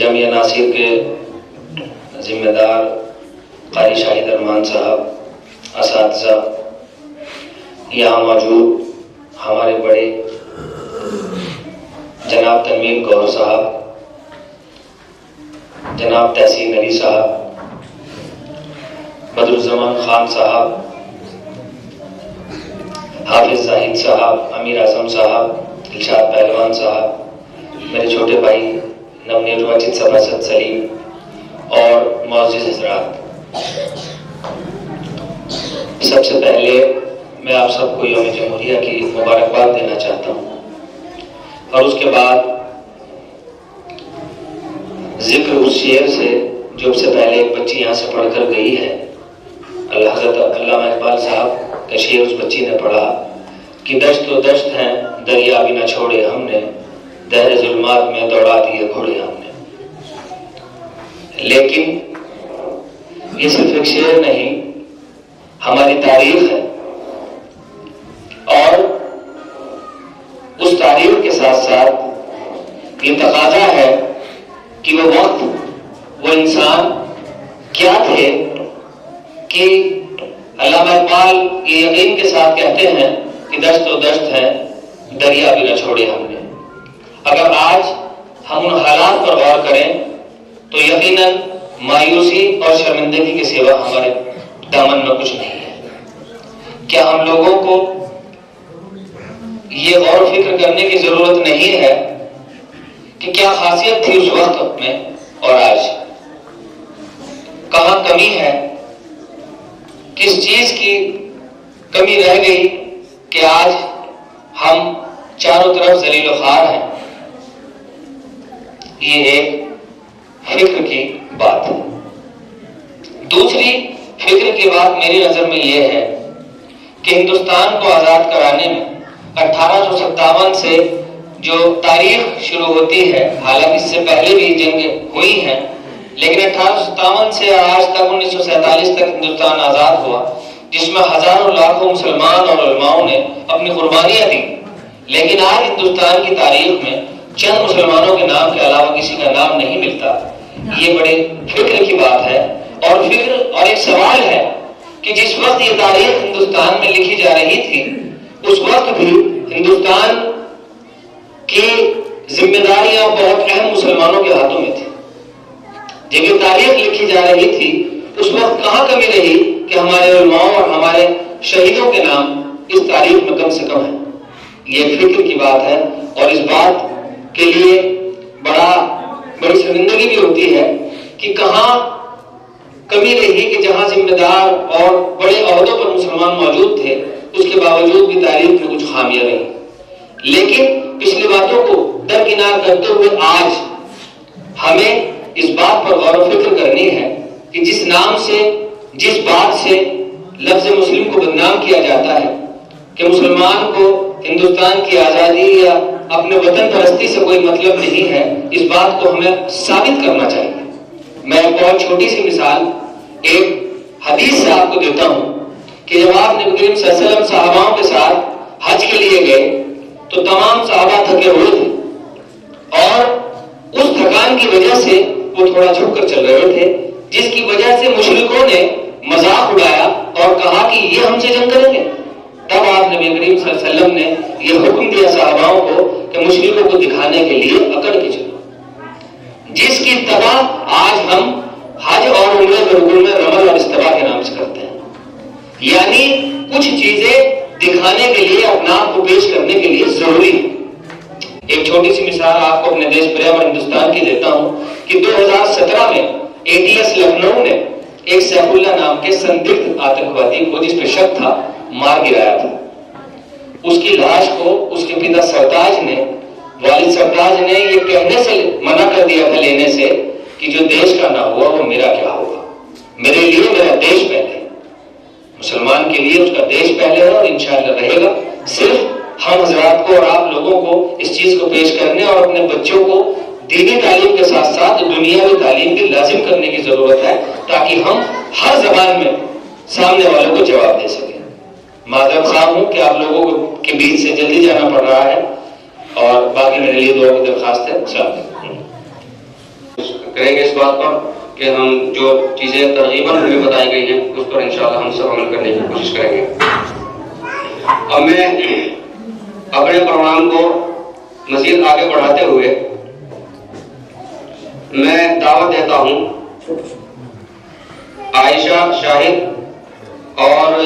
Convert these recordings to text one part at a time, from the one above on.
جامعہ ناصر کے ذمہ دار قاری شاہد ارمان صاحب، اساتذہ، یہاں موجود ہمارے بڑے جناب تنویر گور صاحب، جناب تحسین علی صاحب، بدرالزمان خان صاحب، حافظ زاہد صاحب، امیر اعظم صاحب، دلشاد پہلوان صاحب، میرے چھوٹے بھائی نونرواچت سبھاسد سلیم اور معزز حضرات، سب سے پہلے میں آپ سب کو یوم جمہوریہ کی مبارکباد دینا چاہتا ہوں، اور اس کے بعد ذکر اس شعر سے جو سے پہلے ایک بچی یہاں سے پڑھ کر گئی ہے، حضرت علامہ اقبال صاحب کا شعر اس بچی نے پڑھا کہ دشت و دشت ہیں دریا بھی نہ چھوڑے ہم نے، دہر ظلمات میں دوڑا دیے گھوڑے ہم نے۔ لیکن یہ صرف ایک شعر نہیں، ہماری تاریخ ہے، اور اس تاریخ کے ساتھ ساتھ یہ تقاضا ہے کہ وہ وقت، وہ انسان کیا تھے کہ علامہ اقبال یہ یقین کے ساتھ کہتے ہیں کہ دشت و دشت ہے دریا بھی نہ چھوڑے ہم نے۔ اگر آج ہم ان حالات پر غور کریں تو یقیناً مایوسی اور شرمندگی کے سوا ہمارے دامن میں کچھ نہیں ہے۔ کیا ہم لوگوں کو یہ غور و فکر کرنے کی ضرورت نہیں ہے کہ کیا خاصیت تھی اس وقت میں اور آج؟ کہاں کمی ہے؟ کس چیز کی کمی رہ گئی کہ آج ہم چاروں طرف ذلیل و خوار ہیں؟ یہ ایک فکر کی بات ہے۔ دوسری فکر کی بات میری نظر میں یہ ہے کہ ہندوستان کو آزاد کرانے میں 1857 سے جو تاریخ شروع ہوتی ہے، حالانکہ اس سے پہلے بھی جنگیں ہوئی ہیں، لیکن 1857 سے آج تک 1947 تک ہندوستان آزاد ہوا، جس میں ہزاروں لاکھوں مسلمان اور علماؤں نے اپنی قربانیاں دی، لیکن آج ہندوستان کی تاریخ میں چند مسلمانوں کے نام کے علاوہ کسی کا نام نہیں ملتا۔ یہ بڑے فکر کی بات ہے، اور فکر اور ایک سوال ہے کہ جس وقت یہ تاریخ ہندوستان میں لکھی جا رہی تھی، اس وقت بھی ہندوستان کی ذمہ داریاں بہت اہم مسلمانوں کے ہاتھوں میں تھی۔ جب یہ تاریخ لکھی جا رہی تھی اس وقت کہاں کمی رہی کہ ہمارے علماء اور ہمارے شہیدوں کے نام اس تاریخ میں کم سے کم ہیں؟ یہ فکر کی بات ہے، اور اس بات کے لیے بڑی شرمندگی بھی ہوتی ہے کہ کہاں کمی رہی کہ جہاں ذمہ دار اور بڑے عہدوں پر مسلمان موجود تھے، اس کے باوجود بھی تاریخ میں کچھ خامیاں رہی۔ لیکن پچھلی باتوں کو درکنار کرتے ہوئے آج ہمیں اس بات پر غور و فکر کرنی ہے کہ جس نام سے، جس بات سے لفظ مسلم کو بدنام کیا جاتا ہے کہ مسلمان کو ہندوستان کی آزادی یا اپنے وطن پرستی سے کوئی مطلب نہیں ہے، اس بات کو ہمیں ثابت کرنا چاہیے۔ میں ایک بہت چھوٹی سی مثال ایک حدیث سے آپ کو دیتا ہوں کہ جب آپ نبی کریم صلی اللہ علیہ وسلم صحاباؤں کے ساتھ حج کے لیے گئے تو تمام صحابہ تھکے ہوئے تھے، اور اس تھکان کی وجہ سے وہ تھوڑا جھک کر چل رہے تھے، جس کی وجہ سے مشرکوں نے مذاق اڑایا اور کہا کہ یہ ہم سے جنگ کریں گے۔ تب آپ نبی کریم صلی اللہ علیہ وسلم نے یہ حکم دیا صحاباؤں کو کہ مشرکوں کو دکھانے کے لیے اکڑ کے چلو، جس کی اتباع آج ہم حج اور عمرے کے رکن میں رمل اور استباع کے نام سے کرتے ہیں۔ یعنی کچھ چیزیں دکھانے کے لیے، اپنا آپ کو پیش کرنے کے لیے ضروری ہے۔ ایک چھوٹی سی مثال آپ کو اپنے دیش پریم اور ہندوستان کی دیتا ہوں کہ 2017 میں ATS لکھنؤ نے ایک سیف اللہ نام کے سندگدھ آتنکوادی کو، جس پہ شک تھا، مار گرایا تھا۔ اس کی لاش کو اس کے پتا سرتاج نے، والد سرتاج نے یہ کہنے سے منع کر دیا تھا لینے سے کہ جو دیش کا نہ ہوا وہ میرا کیا ہوگا، میرے لیے میرا دیش پہلے، مسلمان کے لیے اس کا دیش پہلے ہے، اور انشاءاللہ رہے گا۔ صرف ہم حضرات کو اور آپ لوگوں کو اس چیز کو پیش کرنے اور اپنے بچوں کو دینی تعلیم کے ساتھ ساتھ دنیاوی تعلیم بھی لازم کرنے کی ضرورت ہے، تاکہ ہم ہر زبان میں سامنے والوں کو جواب دے سکیں۔ معذرت خواہ ہوں کہ آپ لوگوں کے بیچ سے جلدی جانا پڑ رہا ہے، اور باقی میرے لیے دعا کی درخواست ہے۔ السلام علیکم۔ کریں گے اس بات پر کہ ہم جو چیزیں ترغیباً ہمیں بتائی گئی ہیں اس پر انشاءاللہ ہم سب عمل کرنے کی کوشش کریں گے۔ اب میں اپنے پروگرام کو مزید آگے بڑھاتے ہوئے میں دعوت دیتا ہوں عائشہ شاہد اور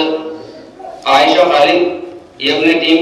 عائشہ خالد، یہ اپنے ٹیم